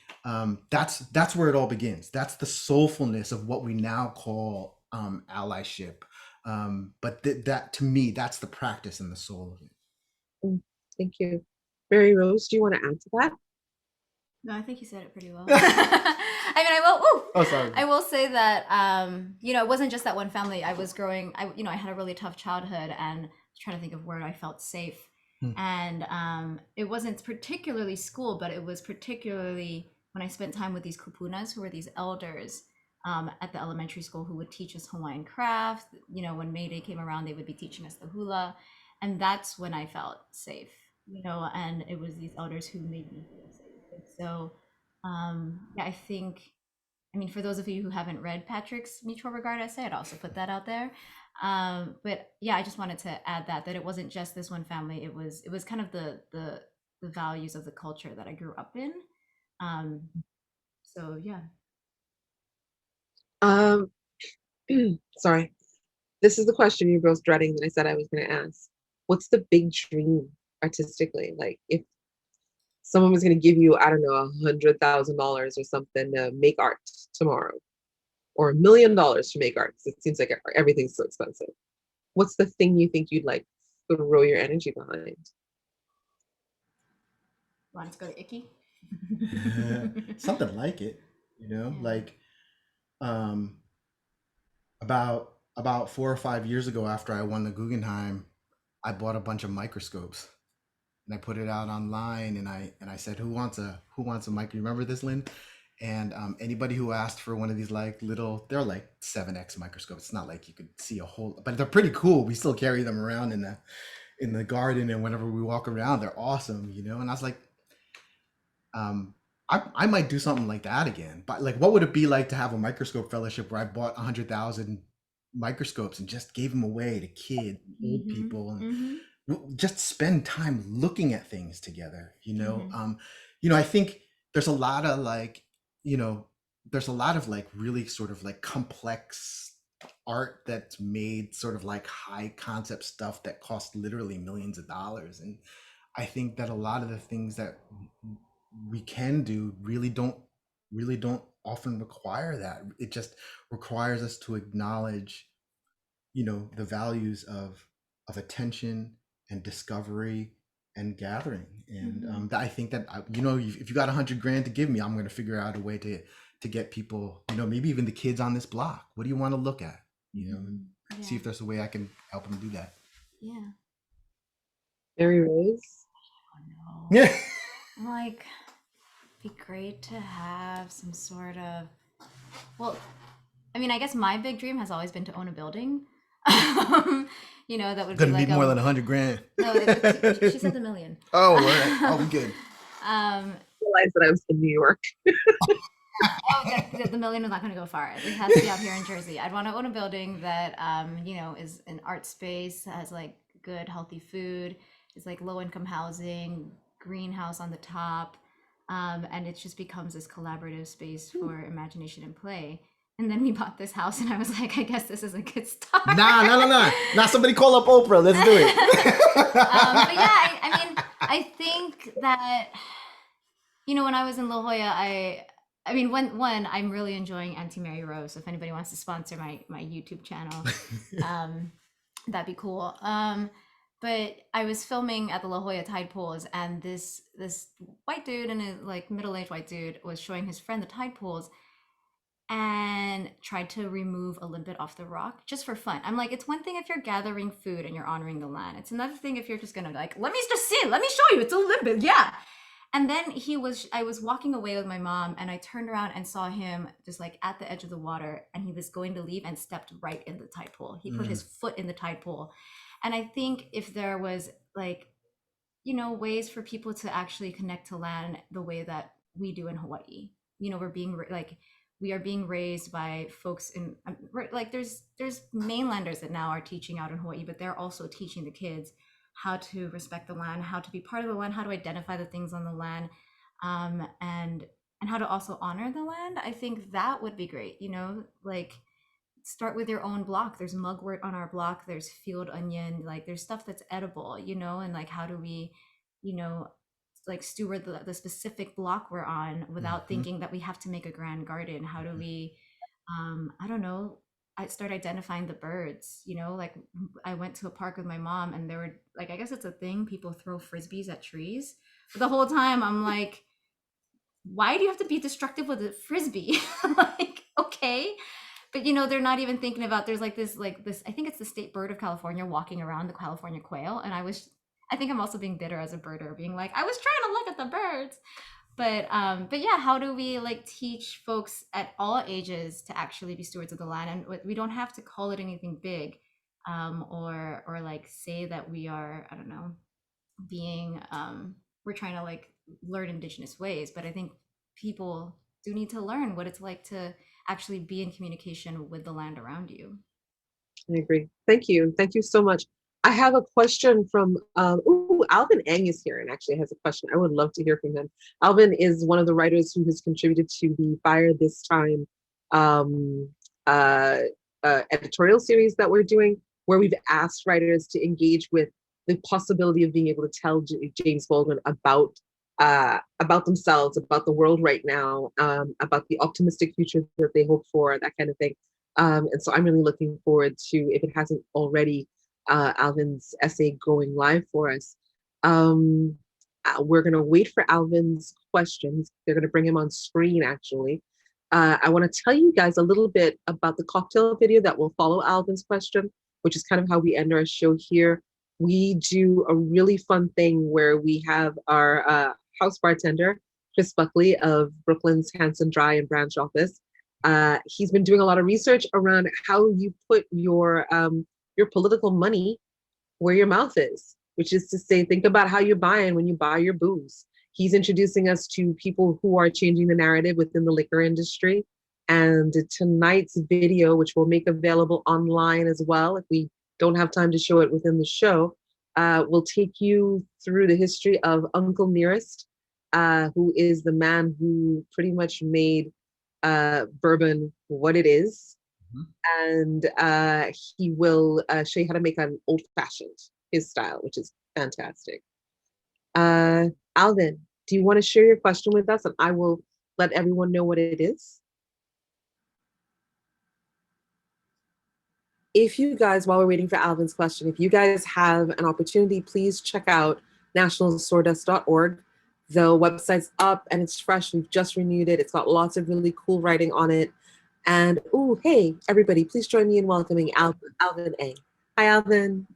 that's where it all begins. That's the soulfulness of what we now call allyship. But that to me, that's the practice and the soul of it. Thank you. Mary Rose, do you want to add to that? No, I think you said it pretty well. I mean, I will. Ooh, Oh, sorry. I will say that it wasn't just that one family. I was growing. I had a really tough childhood, and trying to think of where I felt safe. And it wasn't particularly school, but it was particularly when I spent time with these kupunas, who were these elders at the elementary school, who would teach us Hawaiian craft. When May Day came around, they would be teaching us the hula, and that's when I felt safe. And it was these elders who made me feel safe. So, yeah, I mean, for those of you who haven't read Patrick's Mutual Regard essay, I'd also put that out there. But yeah, I just wanted to add that it wasn't just this one family. It was kind of the values of the culture that I grew up in. So yeah. Sorry. This is the question you're both dreading that I said I was going to ask. What's the big dream artistically? Like, if someone was going to give you, I don't know, $100,000 or something to make art tomorrow, or $1 million to make art, because it seems like everything's so expensive. What's the thing you think you'd like throw your energy behind? Want to go to Icky? Something like it, Yeah. like about 4 or 5 years ago, after I won the Guggenheim, I bought a bunch of microscopes and I put it out online, and I said, who wants a mic? You remember this, Lynn? And anybody who asked for one of these, like, they're like 7x microscopes. It's not like you could see a whole, but they're pretty cool. We still carry them around in the garden, and whenever we walk around, they're awesome, And I was like, I might do something like that again. But like, what would it be like to have a microscope fellowship where I bought 100,000 microscopes and just gave them away to kids, old people, and just spend time looking at things together? I think there's a lot of like, really sort of like complex art that's made, sort of like high concept stuff that costs literally millions of dollars. And I think that a lot of the things that we can do really don't often require that. It just requires us to acknowledge, the values of attention and discovery and gathering. And I think that if you got 100 grand to give me, I'm going to figure out a way to get people, maybe even the kids on this block. What do you want to look at? And see if there's a way I can help them do that. Yeah. Mary Rose? Oh, no. Yeah. I'm like, it'd be great to have some sort of, well, I mean, I guess my big dream has always been to own a building. That would Gonna be like need more than 100 grand. No, she said the million. Oh, all right. I'll be good. I realized that I was in New York. The million is not going to go far. It has to be out here in Jersey. I'd want to own a building that, is an art space, that has like good, healthy food, is like low income housing, greenhouse on the top, and it just becomes this collaborative space for imagination and play. And then we bought this house, and I was like, I guess this is a good start. Nah. Somebody call up Oprah. Let's do it. But yeah, I mean, I think that, when I was in La Jolla, I mean, one, I'm really enjoying Auntie Mary Rose. So if anybody wants to sponsor my YouTube channel, that'd be cool. but I was filming at the La Jolla tide pools, and this white dude and a like middle-aged white dude was showing his friend the tide pools and tried to remove a limpet off the rock just for fun. I'm like, it's one thing if you're gathering food and you're honoring the land. It's another thing if you're just gonna like, let me just see, let me show you, it's a limpet, yeah. And then I was walking away with my mom, and I turned around and saw him just like at the edge of the water, and he was going to leave and stepped right in the tide pool. He put his foot in the tide pool. And I think if there was like, you know, ways for people to actually connect to land the way that we do in Hawaii, you know, like, we are being raised by folks in like there's mainlanders that now are teaching out in Hawaii, but they're also teaching the kids how to respect the land, how to be part of the land, how to identify the things on the land, and how to also honor the land. I think that would be great, you know, like start with your own block. There's mugwort on our block, there's field onion, like there's stuff that's edible, you know, and like how do we, you know, like steward the specific block we're on without thinking that we have to make a grand garden. How do we I don't know, I start identifying the birds, you know, like I went to a park with my mom, and there were like, I guess it's a thing, people throw frisbees at trees, but the whole time I'm like, why do you have to be destructive with a frisbee? Like, okay, but you know, they're not even thinking about, there's like this, I think it's the state bird of California walking around, the California quail, and I think I'm also being bitter as a birder, being like, I was trying to look at the birds. But yeah, how do we like teach folks at all ages to actually be stewards of the land? And we don't have to call it anything big, or like say that we are, I don't know, being we're trying to like learn indigenous ways, but I think people do need to learn what it's like to actually be in communication with the land around you. I agree. Thank you. Thank you so much. I have a question from, Alvin Eng is here and actually has a question. I would love to hear from him. Alvin is one of the writers who has contributed to the Fire This Time um, uh, editorial series that we're doing, where we've asked writers to engage with the possibility of being able to tell James Baldwin about themselves, about the world right now, about the optimistic future that they hope for, that kind of thing. And so I'm really looking forward to, if it hasn't already, Alvin's essay going live for us. We're going to wait for Alvin's questions. They're going to bring him on screen, actually. I want to tell you guys a little bit about the cocktail video that will follow Alvin's question, which is kind of how we end our show here. We do a really fun thing where we have our house bartender, Chris Buckley of Brooklyn's Hanson Dry and Branch office. He's been doing a lot of research around how you put your political money where your mouth is, which is to say, think about how you're buying when you buy your booze. He's introducing us to people who are changing the narrative within the liquor industry. And tonight's video, which we'll make available online as well, if we don't have time to show it within the show, will take you through the history of Uncle Nearest, who is the man who pretty much made bourbon what it is. And he will show you how to make an old fashioned, his style, which is fantastic. Alvin, do you want to share your question with us, and I will let everyone know what it is? If you guys, while we're waiting for Alvin's question, if you guys have an opportunity, please check out nationalsawdust.org. The website's up and it's fresh. We've just renewed it. It's got lots of really cool writing on it. And oh, hey, everybody, please join me in welcoming Alvin A. Hi, Alvin.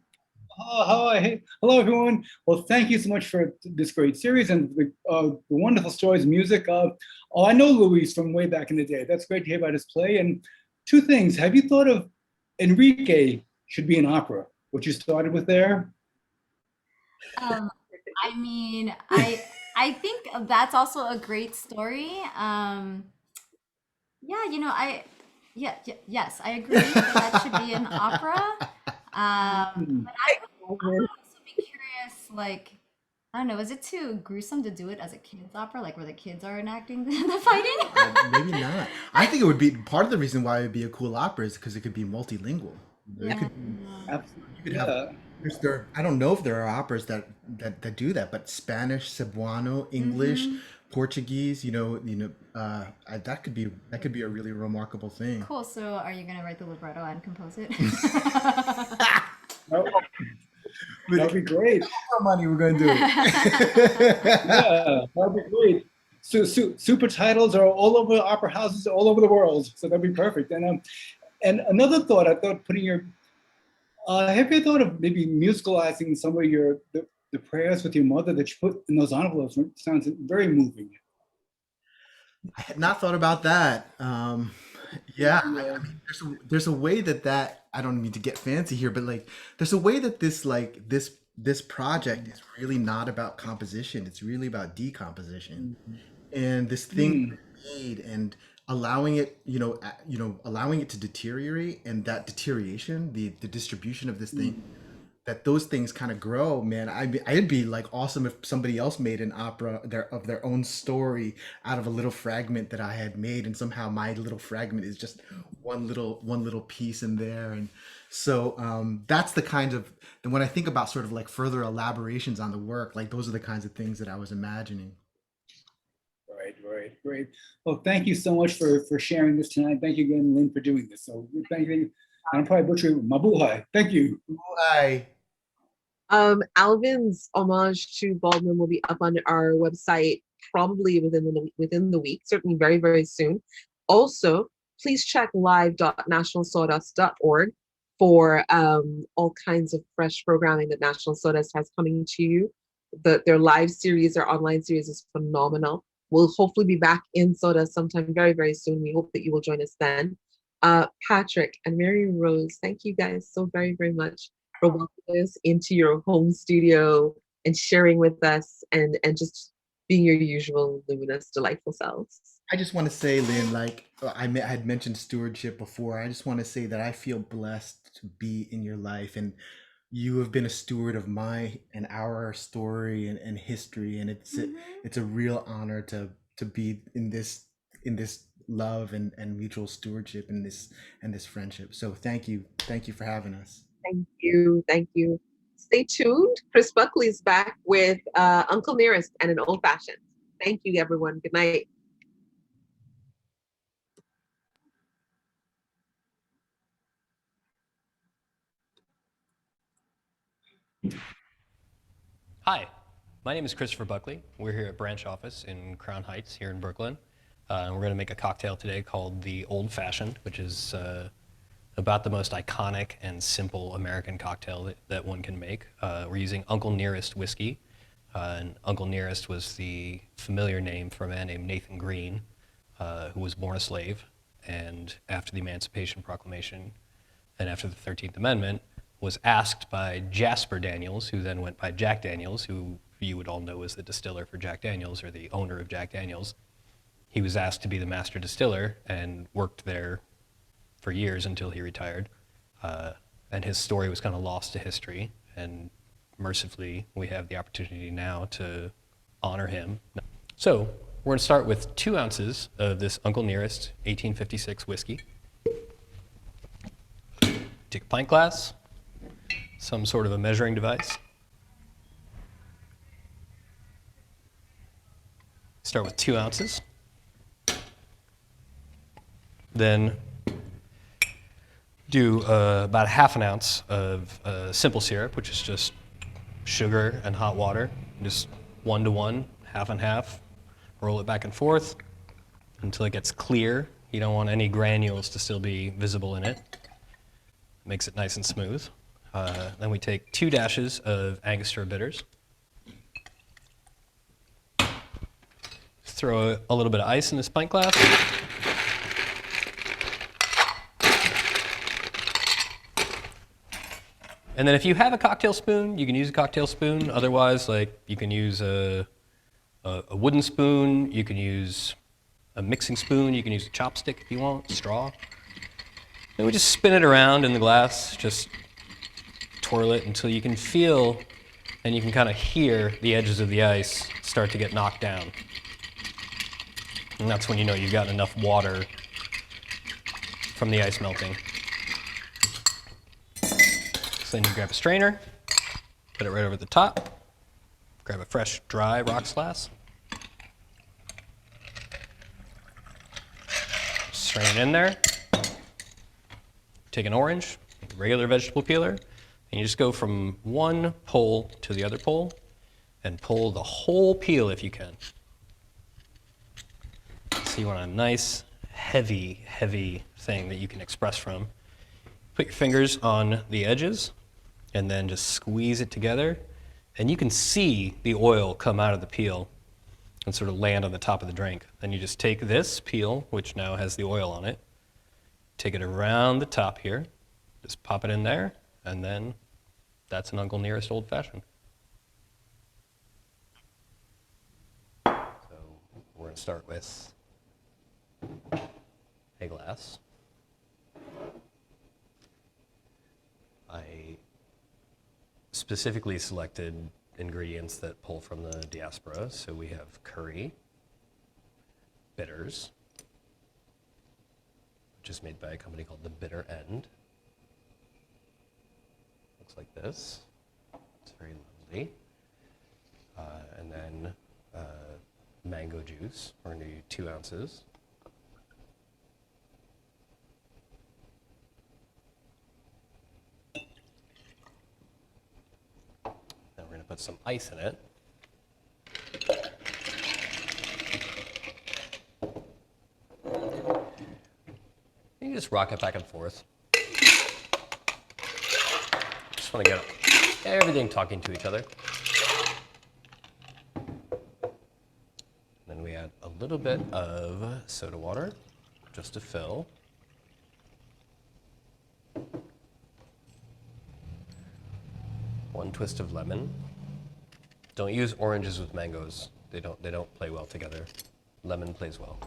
Hi. Hello, everyone. Well, thank you so much for this great series and the wonderful stories and music. I know Luis from way back in the day. That's great to hear about his play. And two things. Have you thought of Enrique should be an opera, what you started with there? I mean, I think that's also a great story. Yeah, you know, yes, I agree that should be an opera. But I would also be curious, like, I don't know, is it too gruesome to do it as a kids opera, like where the kids are enacting the fighting? Maybe not. I think it would be part of the reason why it would be a cool opera is because it could be multilingual. Yeah. Absolutely. You could have. I don't know if there are operas that do that, but Spanish, Cebuano, English, Portuguese. That could be a really remarkable thing. Cool. So, are you gonna write the libretto and compose it? That'd be great. For money, we're going to do it. Yeah, that'd be great. So, super titles are all over opera houses all over the world. So that'd be perfect. And another thought, I thought putting your, have you thought of maybe musicalizing some of the prayers with your mother that you put in those envelopes? It sounds very moving. I had not thought about that. Yeah, Yeah. I mean, there's a way that I don't mean to get fancy here, but like there's a way that this project is really not about composition. It's really about decomposition. And this thing Mm. made and allowing it, allowing it to deteriorate, and that deterioration, the distribution of this thing, that those things kind of grow, man. I'd be like awesome if somebody else made an opera of their own story out of a little fragment that I had made, and somehow my little fragment is just one little piece in there. And so that's the kind of, and when I think about sort of like further elaborations on the work, like those are the kinds of things that I was imagining. Right, great. Well, thank you so much for sharing this tonight. Thank you again, Lynn, for doing this. So thank you. I'm probably butchering Mabuhay. Thank you. Hi. Alvin's homage to Baldwin will be up on our website probably within the week, certainly very, very soon. Also, please check live.nationalsawdust.org for all kinds of fresh programming that National Sawdust has coming to you. Their live series, their online series is phenomenal. We'll hopefully be back in Sawdust sometime very, very soon. We hope that you will join us then. Patrick and Mary Rose, thank you guys so very, very much for welcoming us into your home studio and sharing with us and just being your usual luminous, delightful selves. I just want to say, Lynn, like I had mentioned stewardship before. I just want to say that I feel blessed to be in your life, and you have been a steward of my and our story and history, and it's a real honor to be in this love and mutual stewardship and this friendship. So thank you for having us. Thank you. Stay tuned. Chris Buckley's back with Uncle Nearest and an old fashioned. Thank you, everyone. Good night. Hi, my name is Christopher Buckley. We're here at Branch Office in Crown Heights here in Brooklyn. And we're going to make a cocktail today called the Old Fashioned, which is about the most iconic and simple American cocktail that one can make. We're using Uncle Nearest whiskey. And Uncle Nearest was the familiar name for a man named Nathan Green, who was born a slave. And after the Emancipation Proclamation and after the 13th Amendment, was asked by Jasper Daniels, who then went by Jack Daniels, who you would all know as the distiller for Jack Daniels or the owner of Jack Daniels. He was asked to be the master distiller and worked there for years until he retired. And his story was kind of lost to history. And mercifully, we have the opportunity now to honor him. So we're going to start with 2 ounces of this Uncle Nearest 1856 whiskey. Take a pint glass, some sort of a measuring device. Start with 2 ounces. Then do about 1/2 ounce of simple syrup, which is just sugar and hot water. Just 1 to 1, half and half. Roll it back and forth until it gets clear. You don't want any granules to still be visible in it. Makes it nice and smooth. Then we take 2 dashes of Angostura bitters. Throw a little bit of ice in this pint glass. And then if you have a cocktail spoon, you can use a cocktail spoon. Otherwise, like you can use a wooden spoon, you can use a mixing spoon, you can use a chopstick if you want, straw. And we just spin it around in the glass, just twirl it until you can feel and you can kind of hear the edges of the ice start to get knocked down. And that's when you know you've gotten enough water from the ice melting. So then you grab a strainer, put it right over the top, grab a fresh, dry rocks glass, strain it in there, take an orange, regular vegetable peeler, and And you just go from one pole to the other pole and pull the whole peel if you can. So you want a nice, heavy, heavy thing that you can express from. Put your fingers on the edges and then just squeeze it together. And you can see the oil come out of the peel and sort of land on the top of the drink. Then you just take this peel, which now has the oil on it, take it around the top here, just pop it in there, and then that's an Uncle Nearest Old Fashioned. So we're going to start with a glass. I specifically selected ingredients that pull from the diaspora. So we have curry, bitters, which is made by a company called The Bitter End. Looks like this. It's very lovely. And then mango juice. We're going to do 2 ounces. We're going to put some ice in it. You just rock it back and forth. Just want to get everything talking to each other. Then we add a little bit of soda water, just to fill. One twist of lemon. Don't use oranges with mangoes. They don't play well together. Lemon plays well.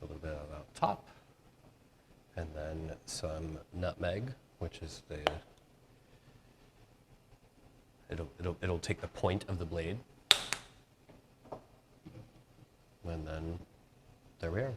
A little bit on top, and then some nutmeg, which is the it'll take the point of the blade, and then there we are.